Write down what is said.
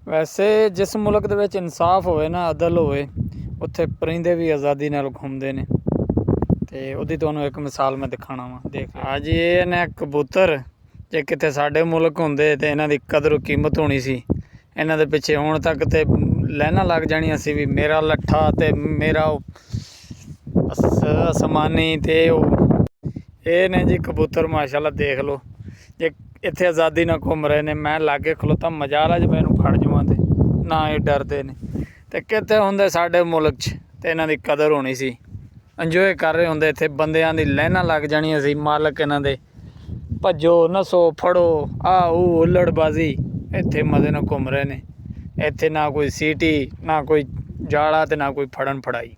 ਵੈਸੇ ਜਿਸ ਮੁਲਕ ਦੇ ਵਿੱਚ ਇਨਸਾਫ ਹੋਵੇ ਨਾ, ਅਦਲ ਹੋਵੇ, ਉੱਥੇ ਪਰਿੰਦੇ ਵੀ ਆਜ਼ਾਦੀ ਨਾਲ ਘੁੰਮਦੇ ਨੇ। ਤੇ ਉਹਦੀ ਤੁਹਾਨੂੰ ਇੱਕ ਮਿਸਾਲ ਮੈਂ ਦਿਖਾਣਾ ਵਾ। ਦੇਖ ਅੱਜ ਇਹ ਨੇ ਕਬੂਤਰ, ਜੇ ਕਿਤੇ ਸਾਡੇ ਮੁਲਕ ਹੁੰਦੇ ਤੇ ਇਹਨਾਂ ਦੀ ਕਦਰ ਕੀਮਤ ਹੋਣੀ ਸੀ। ਇਹਨਾਂ ਦੇ ਪਿੱਛੇ ਹੁਣ ਤੱਕ ਤੇ ਲਾਈਨਾਂ ਲੱਗ ਜਾਣੀਆਂ ਸੀ ਵੀ ਮੇਰਾ ਲੱਠਾ ਤੇ ਮੇਰਾ ਅਸਮਾਨੀ ਤੇ ਉਹ। ਇਹ ਨੇ ਜੀ ਕਬੂਤਰ, ਮਾਸ਼ਾਅੱਲਾ ਦੇਖ ਲਓ। ਜੇ ਇੱਥੇ ਆਜ਼ਾਦੀ ਨਾਲ ਘੁੰਮ ਰਹੇ ਨੇ, ਮੈਂ ਲਾਗੇ ਖਲੋਤਾ ਮਜਾਲ ਆ ਜੇ ਮੈਂ ਇਹਨੂੰ ਫੜ ਜਾਵਾਂ ਤੇ ਨਾ ਇਹ ਡਰਦੇ ਨੇ। ਤੇ ਕਿਤੇ ਹੁੰਦੇ ਸਾਡੇ ਮੁਲਕ 'ਚ ਤੇ ਇਹਨਾਂ ਦੀ ਕਦਰ ਹੋਣੀ ਸੀ, ਇੰਜੋਏ ਕਰ ਰਹੇ ਹੁੰਦੇ। ਇੱਥੇ ਬੰਦਿਆਂ ਦੀ ਲਾਈਨਾਂ ਲੱਗ ਜਾਣੀਆਂ ਸੀ, ਮਾਲਕ ਇਹਨਾਂ ਦੇ ਭੱਜੋ ਨਸੋ ਫੜੋ ਆਹ ਹੁੱਲੜਬਾਜ਼ੀ। ਇੱਥੇ ਮਜ਼ੇ ਨਾਲ ਘੁੰਮ ਰਹੇ ਨੇ। ਇੱਥੇ ਨਾ ਕੋਈ ਸੀਟੀ, ਨਾ ਕੋਈ ਜਾਲਾ ਤੇ ਨਾ ਕੋਈ ਫੜਨ ਫੜਾਈ।